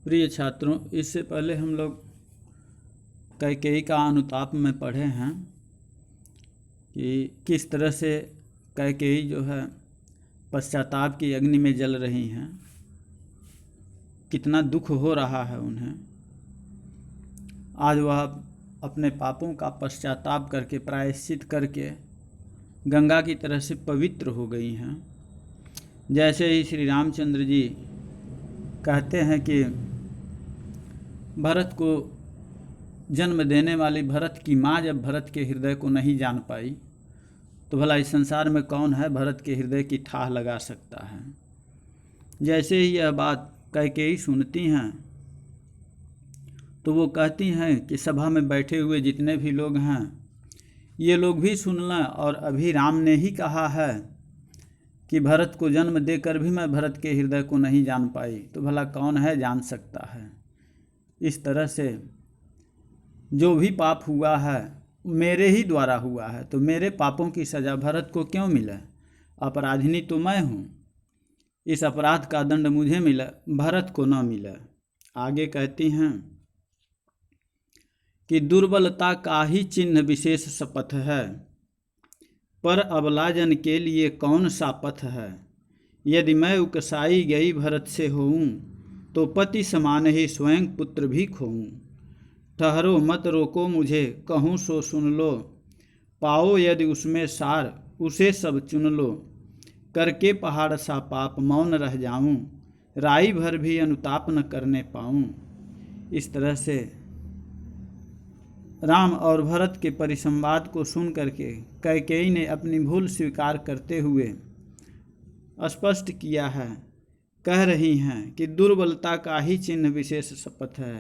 प्रिय छात्रों, इससे पहले हम लोग कैकेयी का अनुताप में पढ़े हैं कि किस तरह से कैकेयी जो है पश्चाताप की अग्नि में जल रही हैं, कितना दुख हो रहा है उन्हें। आज वह अपने पापों का पश्चाताप करके प्रायश्चित करके गंगा की तरह से पवित्र हो गई हैं। जैसे ही श्री रामचंद्र जी कहते हैं कि भरत को जन्म देने वाली भरत की माँ जब भरत के हृदय को नहीं जान पाई, तो भला इस संसार में कौन है भरत के हृदय की ठाह लगा सकता है। जैसे ही यह बात कैकेयी सुनती हैं तो वो कहती हैं कि सभा में बैठे हुए जितने भी लोग हैं ये लोग भी सुन लें, और अभी राम ने ही कहा है कि भरत को जन्म देकर भी मैं भरत के हृदय को नहीं जान पाई, तो भला कौन है जान सकता है। इस तरह से जो भी पाप हुआ है मेरे ही द्वारा हुआ है, तो मेरे पापों की सज़ा भरत को क्यों मिले? अपराधिनी तो मैं हूँ, इस अपराध का दंड मुझे मिले, भरत को न मिले। आगे कहती हैं कि दुर्बलता का ही चिन्ह विशेष शपथ है, पर अबलाजन के लिए कौन सा पथ है। यदि मैं उकसाई गई भरत से होऊं, तो पति समान ही स्वयं पुत्र भी खोऊं। ठहरो मत रोको मुझे, कहूँ सो सुन लो, पाओ यदि उसमें सार उसे सब चुन लो। करके पहाड़ सा पाप मौन रह जाऊं, राई भर भी अनुताप न करने पाऊं। इस तरह से राम और भरत के परिसंवाद को सुन करके कैकेयी ने अपनी भूल स्वीकार करते हुए स्पष्ट किया है, कह रही हैं कि दुर्बलता का ही चिन्ह विशेष शपथ है।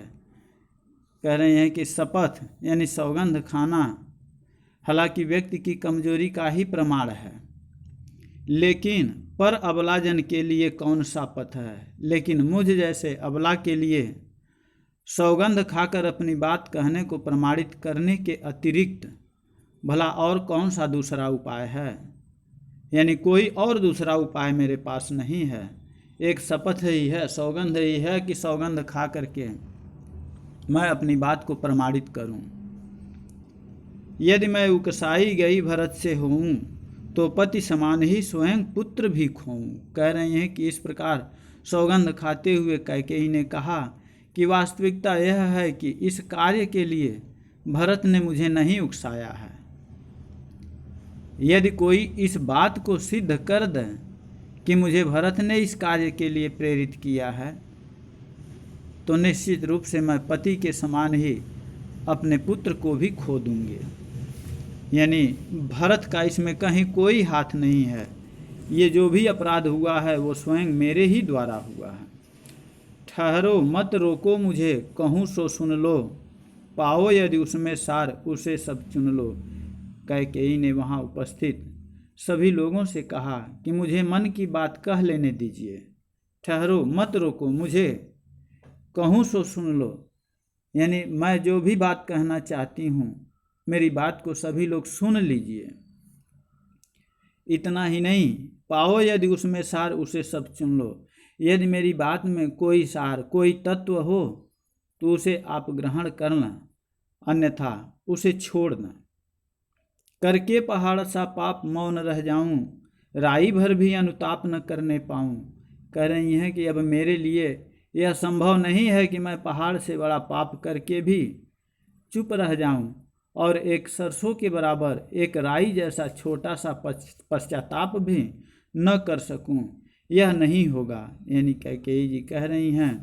कह रहे हैं कि शपथ यानी सौगंध खाना हालांकि व्यक्ति की कमजोरी का ही प्रमाण है, लेकिन पर अबलाजन के लिए कौन सा पथ है। लेकिन मुझ जैसे अबला के लिए सौगंध खाकर अपनी बात कहने को प्रमाणित करने के अतिरिक्त भला और कौन सा दूसरा उपाय है। यानी कोई और दूसरा उपाय मेरे पास नहीं है, एक शपथ ही है, सौगंध ही है कि सौगंध खा करके मैं अपनी बात को प्रमाणित करूं। यदि मैं उकसाई गई भरत से होऊं, तो पति समान ही स्वयं पुत्र भी खोऊं। कह रहे हैं कि इस प्रकार सौगंध खाते हुए कैकेयी ने कहा कि वास्तविकता यह है कि इस कार्य के लिए भरत ने मुझे नहीं उकसाया है। यदि कोई इस बात को सिद्ध कर दे कि मुझे भरत ने इस कार्य के लिए प्रेरित किया है, तो निश्चित रूप से मैं पति के समान ही अपने पुत्र को भी खो दूंगी। यानी भरत का इसमें कहीं कोई हाथ नहीं है, ये जो भी अपराध हुआ है वो स्वयं मेरे ही द्वारा हुआ है। ठहरो मत रोको मुझे, कहूँ सो सुन लो, पाओ यदि उसमें सार उसे सब चुन लो। कैकेयी ने वहाँ उपस्थित सभी लोगों से कहा कि मुझे मन की बात कह लेने दीजिए। ठहरो मत रोको मुझे, कहूँ सो सुन लो, यानी मैं जो भी बात कहना चाहती हूँ मेरी बात को सभी लोग सुन लीजिए। इतना ही नहीं, पाओ यदि उसमें सार उसे सब चुन लो। यदि मेरी बात में कोई सार कोई तत्व हो तो उसे आप ग्रहण करना, अन्यथा उसे छोड़ना। करके पहाड़ सा पाप मौन रह जाऊं, राई भर भी अनुताप न करने पाऊं। कह रही हैं कि अब मेरे लिए यह संभव नहीं है कि मैं पहाड़ से बड़ा पाप करके भी चुप रह जाऊं और एक सरसों के बराबर एक राई जैसा छोटा सा पश्चाताप भी न कर सकूं। यह नहीं होगा। यानी कैकेयी जी कह रही हैं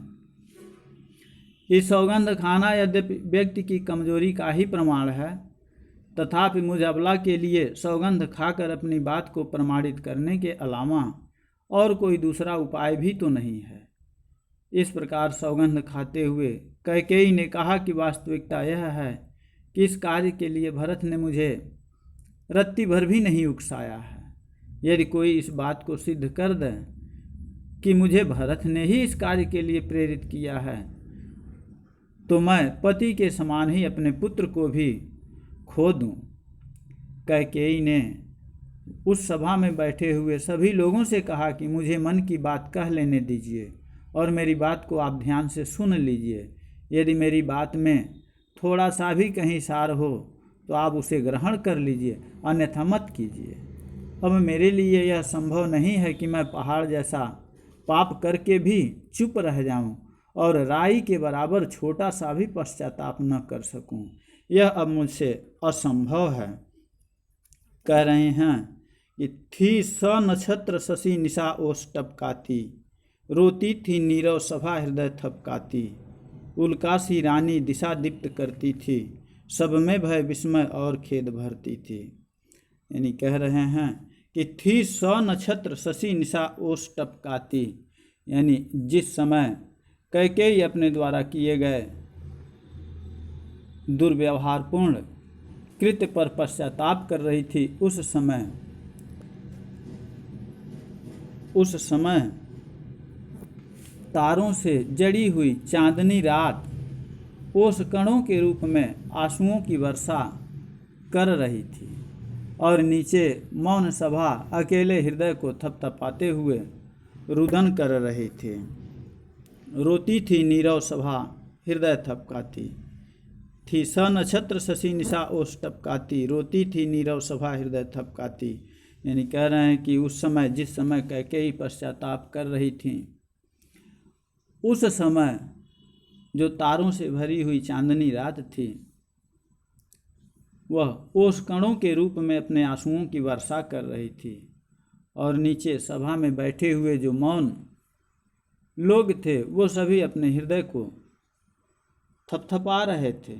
कि सौगंध खाना यद्यपि व्यक्ति की कमजोरी का ही प्रमाण है, तथापि मुझ अबला के लिए सौगंध खाकर अपनी बात को प्रमाणित करने के अलावा और कोई दूसरा उपाय भी तो नहीं है। इस प्रकार सौगंध खाते हुए कैकेयी ने कहा कि वास्तविकता यह है कि इस कार्य के लिए भरत ने मुझे रत्ती भर भी नहीं उकसाया है। यदि कोई इस बात को सिद्ध कर दे कि मुझे भरत ने ही इस कार्य के लिए प्रेरित किया है, तो मैं पति के समान ही अपने पुत्र को भी खो दूं। कैकेयी ने उस सभा में बैठे हुए सभी लोगों से कहा कि मुझे मन की बात कह लेने दीजिए और मेरी बात को आप ध्यान से सुन लीजिए। यदि मेरी बात में थोड़ा सा भी कहीं सार हो तो आप उसे ग्रहण कर लीजिए, अन्यथा मत कीजिए। अब मेरे लिए यह संभव नहीं है कि मैं पहाड़ जैसा पाप करके भी चुप रह जाऊं और राई के बराबर छोटा सा भी पश्चाताप न कर सकूं। यह अब मुझसे असंभव है। कह रहे हैं कि थी स नक्षत्र शशि निशा ओस टपकाती, रोती थी नीरव सभा हृदय थपकाती, उल्कासी रानी दिशा दीप्त करती थी, सब में भय विस्मय और खेद भरती थी। यानी कह रहे हैं कि थी स नक्षत्र शशि निशा ओस टपकाती, यानी जिस समय कैकेयी अपने द्वारा किए गए दुर्व्यवहारपूर्ण कृत्य पर पश्चाताप कर रही थी, उस समय तारों से जड़ी हुई चांदनी रात ओस कणों के रूप में आंसुओं की वर्षा कर रही थी और नीचे मौन सभा अकेले हृदय को थपथपाते हुए रुदन कर रहे थे। रोती थी नीरव सभा हृदय थपकाती, थी स नक्षत्र शशि निशा ओस टपकाती, रोती थी नीरव सभा हृदय थपकाती। यानी कह रहे हैं कि उस समय जिस समय कैकेयी पश्चाताप कर रही थी, उस समय जो तारों से भरी हुई चांदनी रात थी, वह ओस कणों के रूप में अपने आंसुओं की वर्षा कर रही थी और नीचे सभा में बैठे हुए जो मौन लोग थे वो सभी अपने हृदय को थपथपा रहे थे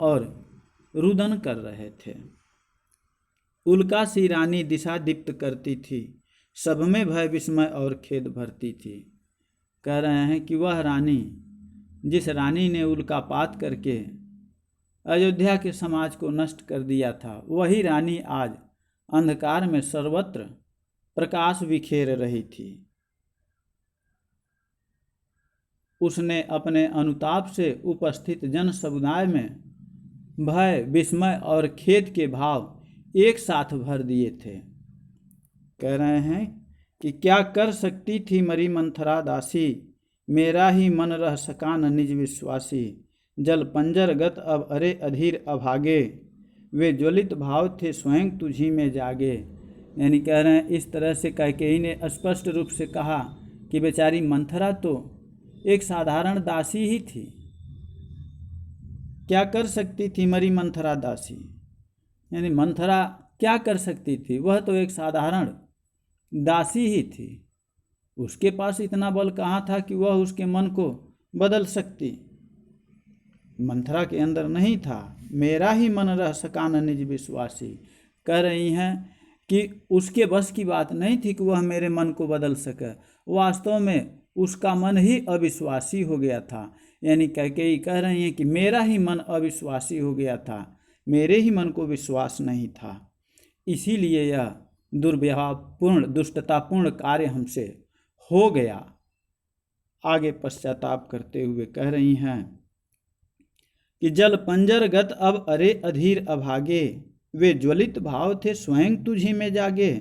और रुदन कर रहे थे। उल्का सी रानी दिशा दीप्त करती थी, सब में भय विस्मय और खेद भरती थी। कह रहे हैं कि वह रानी, जिस रानी ने उल्कापात करके अयोध्या के समाज को नष्ट कर दिया था, वही रानी आज अंधकार में सर्वत्र प्रकाश बिखेर रही थी। उसने अपने अनुताप से उपस्थित जन समुदाय में भय विस्मय और खेद के भाव एक साथ भर दिए थे। कह रहे हैं कि क्या कर सकती थी मरी मंथरा दासी, मेरा ही मन रह सका न निज विश्वासी, जल पंजर गत अब अरे अधीर अभागे, वे ज्वलित भाव थे स्वयं तुझी में जागे। यानी कह रहे हैं इस तरह से कैकेयी ने स्पष्ट रूप से कहा कि बेचारी मंथरा तो एक साधारण दासी ही थी। क्या कर सकती थी मरी मंथरा दासी, यानी मंथरा क्या कर सकती थी, वह तो एक साधारण दासी ही थी। उसके पास इतना बल कहाँ था कि वह उसके मन को बदल सकती। मंथरा के अंदर नहीं था। मेरा ही मन रह सका न निज विश्वासी। कह रही हैं कि उसके बस की बात नहीं थी कि वह मेरे मन को बदल सके। वास्तव में उसका मन ही अविश्वासी हो गया था। यानी कैकेयी कह रही हैं कि मेरा ही मन अविश्वासी हो गया था, मेरे ही मन को विश्वास नहीं था, इसीलिए यह दुर्व्यवहारपूर्ण दुष्टतापूर्ण कार्य हमसे हो गया। आगे पश्चाताप करते हुए कह रही हैं कि जल पंजर गत अब अरे अधीर अभागे, वे ज्वलित भाव थे स्वयं तुझी में जागे,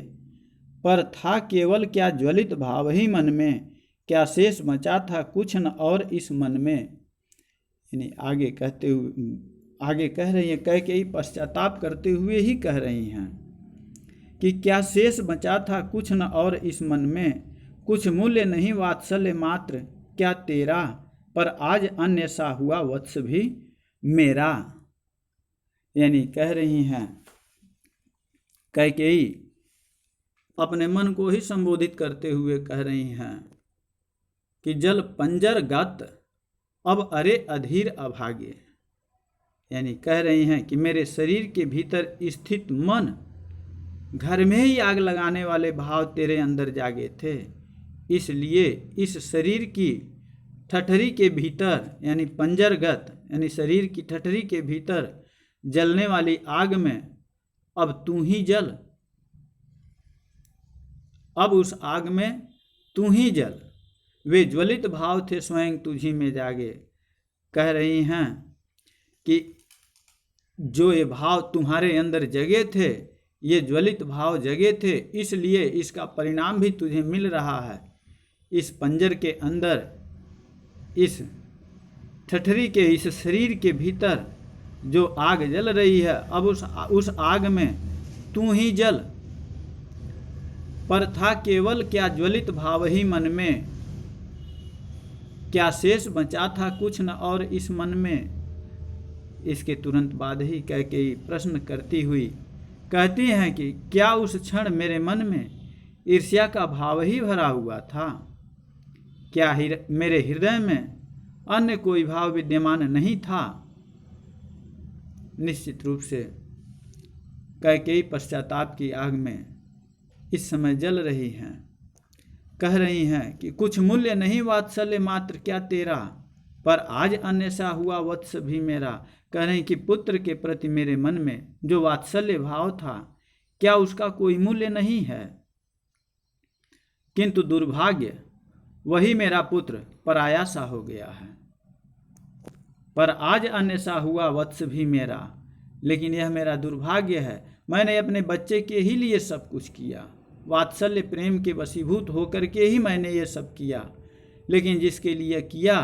पर था केवल क्या ज्वलित भाव ही मन में, क्या शेष बचा था कुछ न और इस मन में। यानी आगे कह रही हैं कैकेयी पश्चाताप करते हुए ही कह रही हैं कि क्या शेष बचा था कुछ न और इस मन में, कुछ मूल्य नहीं वात्सल्य मात्र क्या तेरा, पर आज अन्य सा हुआ वत्स भी मेरा। यानी कह रही हैं कैकेयी अपने मन को ही संबोधित करते हुए कह रही हैं कि जल पंजर गत अब अरे अधीर अभागे। यानी कह रही हैं कि मेरे शरीर के भीतर स्थित मन, घर में ही आग लगाने वाले भाव तेरे अंदर जागे थे, इसलिए इस शरीर की ठठरी के भीतर यानी पंजरगत यानी शरीर की ठठरी के भीतर जलने वाली आग में अब तू ही जल, अब उस आग में तू ही जल, वे ज्वलित भाव थे स्वयं तुझी में जागे। कह रही हैं कि जो ये भाव तुम्हारे अंदर जगे थे, ये ज्वलित भाव जगे थे, इसलिए इसका परिणाम भी तुझे मिल रहा है। इस पंजर के अंदर, इस ठठरी के, इस शरीर के भीतर जो आग जल रही है, अब उस आग में तू ही जल। पर था केवल क्या ज्वलित भाव ही मन में, क्या शेष बचा था कुछ न और इस मन में। इसके तुरंत बाद ही कैकेयी प्रश्न करती हुई कहती हैं कि क्या उस क्षण मेरे मन में ईर्ष्या का भाव ही भरा हुआ था? क्या मेरे हृदय में अन्य कोई भाव विद्यमान नहीं था? निश्चित रूप से कैकेयी पश्चाताप की आग में इस समय जल रही हैं। कह रही हैं कि कुछ मूल्य नहीं वात्सल्य मात्र क्या तेरा, पर आज अन्य सा हुआ वत्स भी मेरा। कह रही कि पुत्र के प्रति मेरे मन में जो वात्सल्य भाव था, क्या उसका कोई मूल्य नहीं है? किंतु दुर्भाग्य वही मेरा पुत्र पराया सा हो गया है। पर आज अन्य सा हुआ वत्स भी मेरा, लेकिन यह मेरा दुर्भाग्य है। मैंने अपने बच्चे के ही लिए सब कुछ किया, वात्सल्य प्रेम के वशीभूत होकर के ही मैंने ये सब किया, लेकिन जिसके लिए किया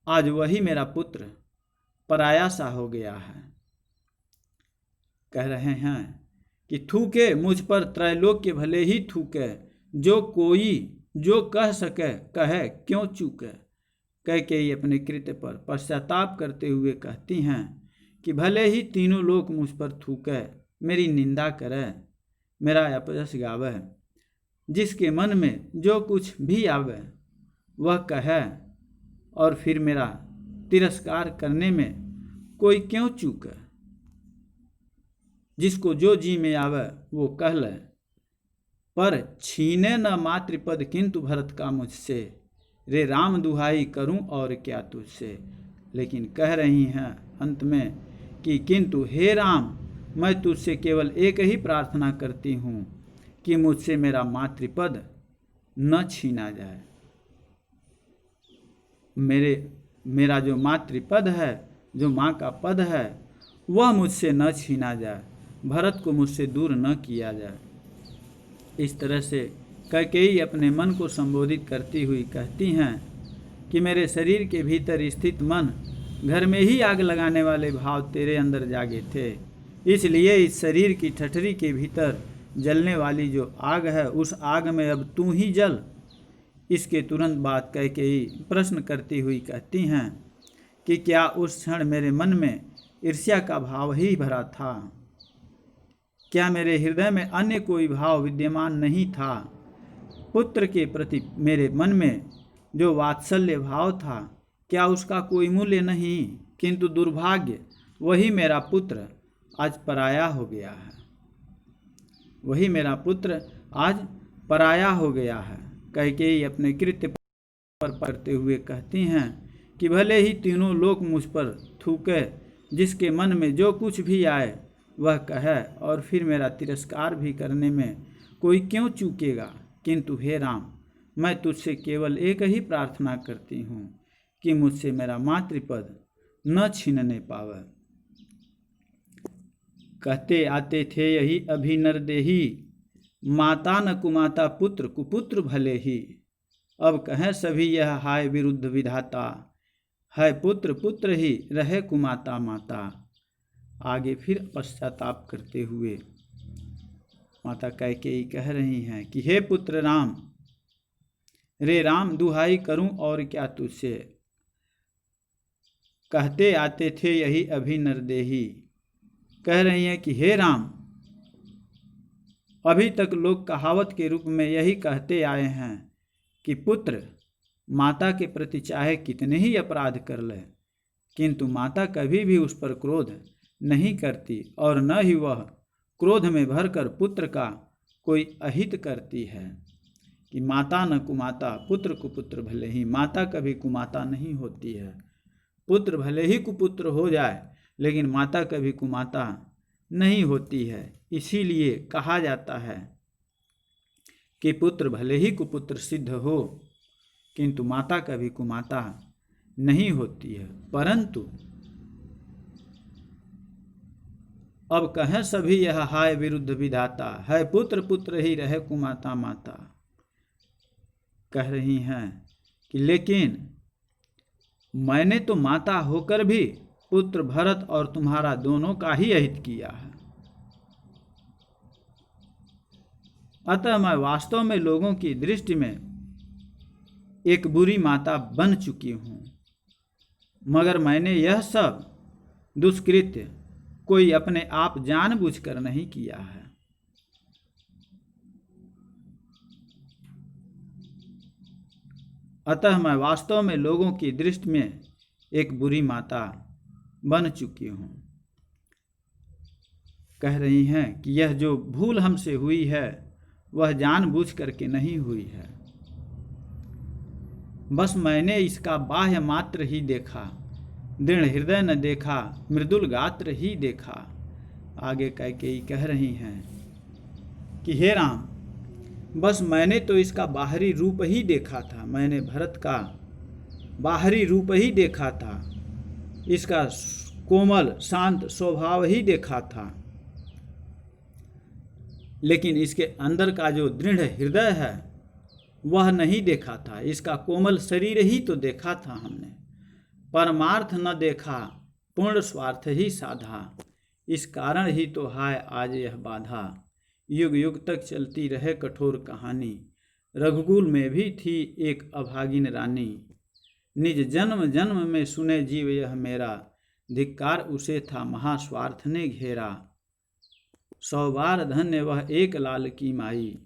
आज वही मेरा पुत्र पराया सा हो गया है। कह रहे हैं कि थूके मुझ पर त्रैलोक्य भले ही थूके, जो कोई जो कह सके कहे क्यों चूके। कैकेयी अपने कृत्य पर पश्चाताप करते हुए कहती हैं कि भले ही तीनों लोग मुझ पर थूके, मेरी निंदा करे, मेरा अपयश गावे, जिसके मन में जो कुछ भी आवे वह कहे, और फिर मेरा तिरस्कार करने में कोई क्यों चूके। जिसको जो जी में आवे वो कह ले, पर छीने न मातृपद किंतु भरत का मुझसे, रे राम दुहाई करूं और क्या तुझसे। लेकिन कह रही हैं अंत में कि किंतु हे राम, मैं तुझसे केवल एक ही प्रार्थना करती हूँ कि मुझसे मेरा मातृपद न छीना जाए। मेरा जो मातृपद है, जो माँ का पद है, वह मुझसे न छीना जाए, भरत को मुझसे दूर न किया जाए। इस तरह से कैकेयी अपने मन को संबोधित करती हुई कहती हैं कि मेरे शरीर के भीतर स्थित मन, घर में ही आग लगाने वाले भाव तेरे अंदर जागे थे, इसलिए इस शरीर की ठठरी के भीतर जलने वाली जो आग है, उस आग में अब तू ही जल। इसके तुरंत बाद कैकेयी प्रश्न करती हुई कहती हैं कि क्या उस क्षण मेरे मन में ईर्ष्या का भाव ही भरा था? क्या मेरे हृदय में अन्य कोई भाव विद्यमान नहीं था? पुत्र के प्रति मेरे मन में जो वात्सल्य भाव था, क्या उसका कोई मूल्य नहीं? किंतु दुर्भाग्य वही मेरा पुत्र आज पराया हो गया है, वही मेरा पुत्र आज पराया हो गया है। कैकेयी अपने कृत्य पर पड़ते हुए कहती हैं कि भले ही तीनों लोग मुझ पर थूके, जिसके मन में जो कुछ भी आए वह कहे, और फिर मेरा तिरस्कार भी करने में कोई क्यों चूकेगा। किंतु हे राम, मैं तुझसे केवल एक ही प्रार्थना करती हूँ कि मुझसे मेरा मातृपद न छीनने पावे। कहते आते थे यही अभी नरदेही, माता न कुमाता पुत्र कुपुत्र भले ही। अब कहें सभी यह हाय विरुद्ध विधाता, है पुत्र पुत्र ही रहे कुमाता माता। आगे फिर पश्चाताप करते हुए माता कैकेयी कह रही हैं कि हे पुत्र राम, रे राम दुहाई करूं और क्या तुझसे। कहते आते थे यही अभी नरदेही। कह रही हैं कि हे राम, अभी तक लोग कहावत के रूप में यही कहते आए हैं कि पुत्र माता के प्रति चाहे कितने ही अपराध कर ले, किंतु माता कभी भी उस पर क्रोध नहीं करती, और न ही वह क्रोध में भरकर पुत्र का कोई अहित करती है। कि माता न कुमाता पुत्र कुपुत्र भले ही, माता कभी कुमाता नहीं होती है। पुत्र भले ही कुपुत्र हो जाए, लेकिन माता कभी कुमाता नहीं होती है। इसीलिए कहा जाता है कि पुत्र भले ही कुपुत्र सिद्ध हो, किंतु माता कभी कुमाता नहीं होती है। परंतु अब कहें सभी यह हाय विरुद्ध विधाता, है पुत्र पुत्र ही रहे कुमाता माता। कह रही हैं कि लेकिन मैंने तो माता होकर भी पुत्र भरत और तुम्हारा दोनों का ही अहित किया है। अतः मैं वास्तव में लोगों की दृष्टि में एक बुरी माता बन चुकी हूँ, मगर मैंने यह सब दुष्कृत्य कोई अपने आप जानबूझकर नहीं किया है। अतः मैं वास्तव में लोगों की दृष्टि में एक बुरी माता बन चुकी हूँ। कह रही हैं कि यह जो भूल हमसे हुई है वह जानबूझ करके नहीं हुई है, बस मैंने इसका बाह्य मात्र ही देखा, दृढ़ हृदय न देखा, मृदुल गात्र ही देखा। आगे कैकेयी कह रही हैं कि हे राम, बस मैंने तो इसका बाहरी रूप ही देखा था, मैंने भरत का बाहरी रूप ही देखा था, इसका कोमल शांत स्वभाव ही देखा था, लेकिन इसके अंदर का जो दृढ़ हृदय है वह नहीं देखा था। इसका कोमल शरीर ही तो देखा था हमने, परमार्थ न देखा, पूर्ण स्वार्थ ही साधा। इस कारण ही तो हाय आज यह बाधा, युग युग तक चलती रहे कठोर कहानी। रघुकुल में भी थी एक अभागिन रानी, निज जन्म जन्म में सुने जीव यह मेरा, धिक्कार उसे था महास्वार्थ ने घेरा। 100 बार धन्य वह एक लाल की माई,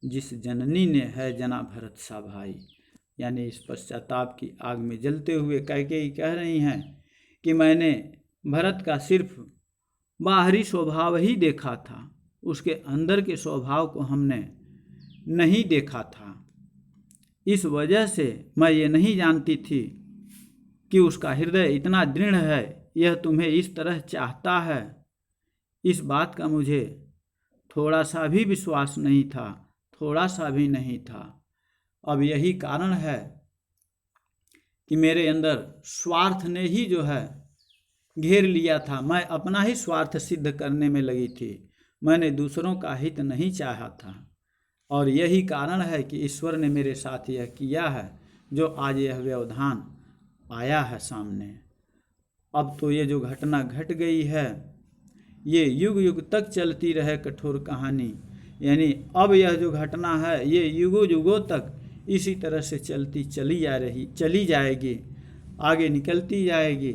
जिस जननी ने है जना भरत सा भाई। यानी इस पश्चाताप की आग में जलते हुए कैकेयी कह रही हैं कि मैंने भरत का सिर्फ बाहरी स्वभाव ही देखा था, उसके अंदर के स्वभाव को हमने नहीं देखा था। इस वजह से मैं ये नहीं जानती थी कि उसका हृदय इतना दृढ़ है, यह तुम्हें इस तरह चाहता है। इस बात का मुझे थोड़ा सा भी विश्वास नहीं था, थोड़ा सा भी नहीं था। अब यही कारण है कि मेरे अंदर स्वार्थ ने ही जो है घेर लिया था। मैं अपना ही स्वार्थ सिद्ध करने में लगी थी, मैंने दूसरों का हित नहीं चाहा था। और यही कारण है कि ईश्वर ने मेरे साथ यह किया है, जो आज यह व्यवधान आया है सामने। अब तो ये जो घटना घट गई है, ये युग युग तक चलती रहे कठोर कहानी। यानी अब यह जो घटना है ये युगों युगों तक इसी तरह से चली जाएगी, आगे निकलती जाएगी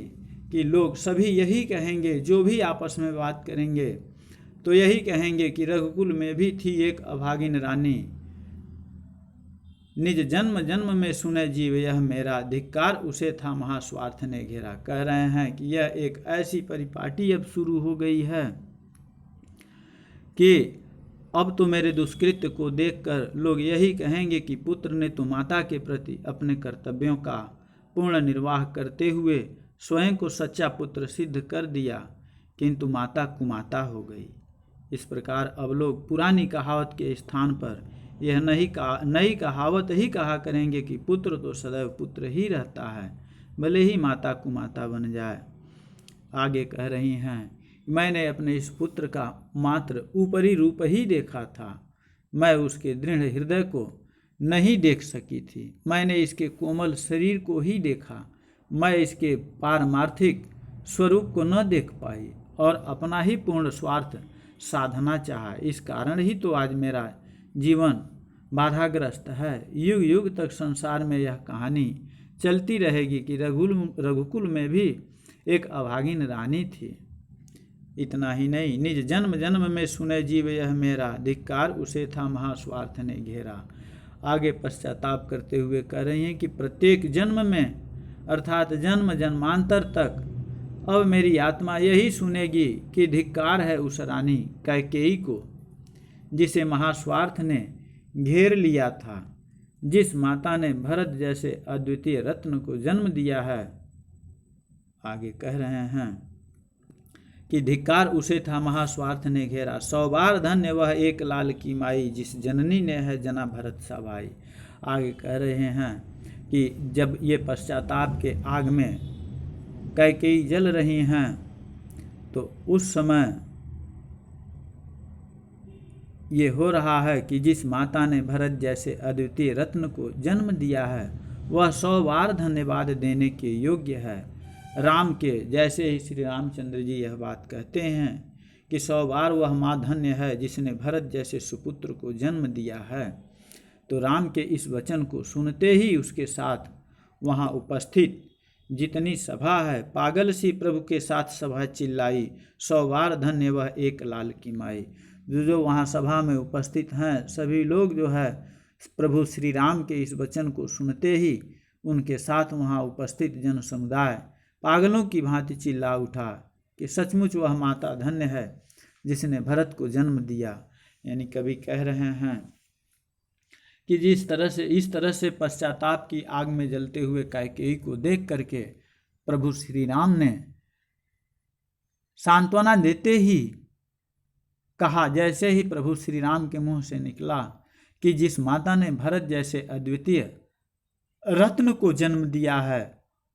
कि लोग सभी यही कहेंगे, जो भी आपस में बात करेंगे तो यही कहेंगे कि रघुकुल में भी थी एक अभागिन रानी, निज जन्म जन्म में सुने जीव यह मेरा, धिक्कार उसे था महास्वार्थ ने घेरा। कह रहे हैं कि यह एक ऐसी परिपाटी अब शुरू हो गई है कि अब तो मेरे दुष्कृत्य को देखकर लोग यही कहेंगे कि पुत्र ने तो माता के प्रति अपने कर्तव्यों का पूर्ण निर्वाह करते हुए स्वयं को सच्चा पुत्र सिद्ध कर दिया, किंतु माता कुमाता हो गई। इस प्रकार अब लोग पुरानी कहावत के स्थान पर यह नई कहावत ही कहा करेंगे कि पुत्र तो सदैव पुत्र ही रहता है, भले ही माता कुमाता बन जाए। आगे कह रही हैं, मैंने अपने इस पुत्र का मात्र ऊपरी रूप ही देखा था, मैं उसके दृढ़ हृदय को नहीं देख सकी थी। मैंने इसके कोमल शरीर को ही देखा, मैं इसके पारमार्थिक स्वरूप को न देख पाई और अपना ही पूर्ण स्वार्थ साधना चाहा। इस कारण ही तो आज मेरा जीवन बाधाग्रस्त है। युग युग तक संसार में यह कहानी चलती रहेगी कि रघुकुल में भी एक अभागिन रानी थी। इतना ही नहीं, निज जन्म जन्म में सुने जीव यह मेरा, धिक्कार उसे था महास्वार्थ ने घेरा। आगे पश्चाताप करते हुए कह रही हैं कि प्रत्येक जन्म में अर्थात जन्म जन्मांतर तक अब मेरी आत्मा यही सुनेगी कि धिक्कार है उस रानी कैकेयी को, जिसे महास्वार्थ ने घेर लिया था, जिस माता ने भरत जैसे अद्वितीय रत्न को जन्म दिया है। आगे कह रहे हैं कि धिक्कार उसे था महास्वार्थ ने घेरा, 100 बार धन्य वह एक लाल की माई, जिस जननी ने है जना भरत सा भाई। आगे कह रहे हैं कि जब ये पश्चाताप के आग में कैकेयी जल रही हैं तो उस समय ये हो रहा है कि जिस माता ने भरत जैसे अद्वितीय रत्न को जन्म दिया है वह 100 बार धन्यवाद देने के योग्य है। राम के जैसे ही श्री रामचंद्र जी यह बात कहते हैं कि 100 बार वह माँ धन्य है जिसने भरत जैसे सुपुत्र को जन्म दिया है, तो राम के इस वचन को सुनते ही उसके साथ वहाँ उपस्थित जितनी सभा है पागल सी प्रभु के साथ सभा चिल्लाई, 100 बार धन्य वह एक लाल की माई। जो वहाँ सभा में उपस्थित हैं सभी लोग जो है प्रभु श्री राम के इस वचन को सुनते ही उनके साथ वहाँ उपस्थित जन समुदाय पागलों की भांति चिल्ला उठा कि सचमुच वह माता धन्य है जिसने भरत को जन्म दिया। यानी कवि कह रहे हैं कि इस तरह से पश्चाताप की आग में जलते हुए कैकेयी को देख करके प्रभु श्री राम ने सांत्वना देते ही कहा, जैसे ही प्रभु श्री राम के मुंह से निकला कि जिस माता ने भरत जैसे अद्वितीय रत्न को जन्म दिया है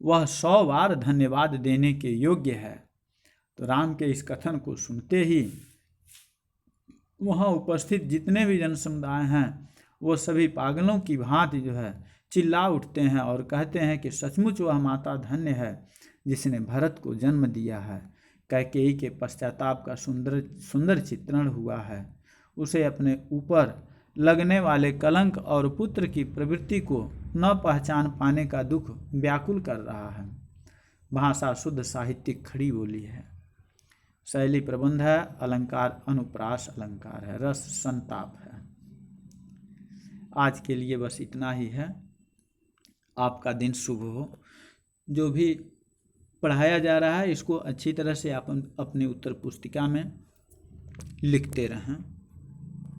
वह 100 बार धन्यवाद देने के योग्य है, तो राम के इस कथन को सुनते ही वहाँ उपस्थित जितने भी जन समुदाय हैं वो सभी पागलों की भांति जो है चिल्ला उठते हैं और कहते हैं कि सचमुच वह माता धन्य है जिसने भरत को जन्म दिया है। कैकेयी के पश्चाताप का सुंदर चित्रण हुआ है। उसे अपने ऊपर लगने वाले कलंक और पुत्र की प्रवृत्ति को न पहचान पाने का दुख व्याकुल कर रहा है। भाषा शुद्ध साहित्यिक खड़ी बोली है, शैली प्रबंध है, अलंकार अनुप्रास अलंकार है, रस संताप है। आज के लिए बस इतना ही है। आपका दिन शुभ हो। जो भी पढ़ाया जा रहा है इसको अच्छी तरह से आप अपनी उत्तर पुस्तिका में लिखते रहें।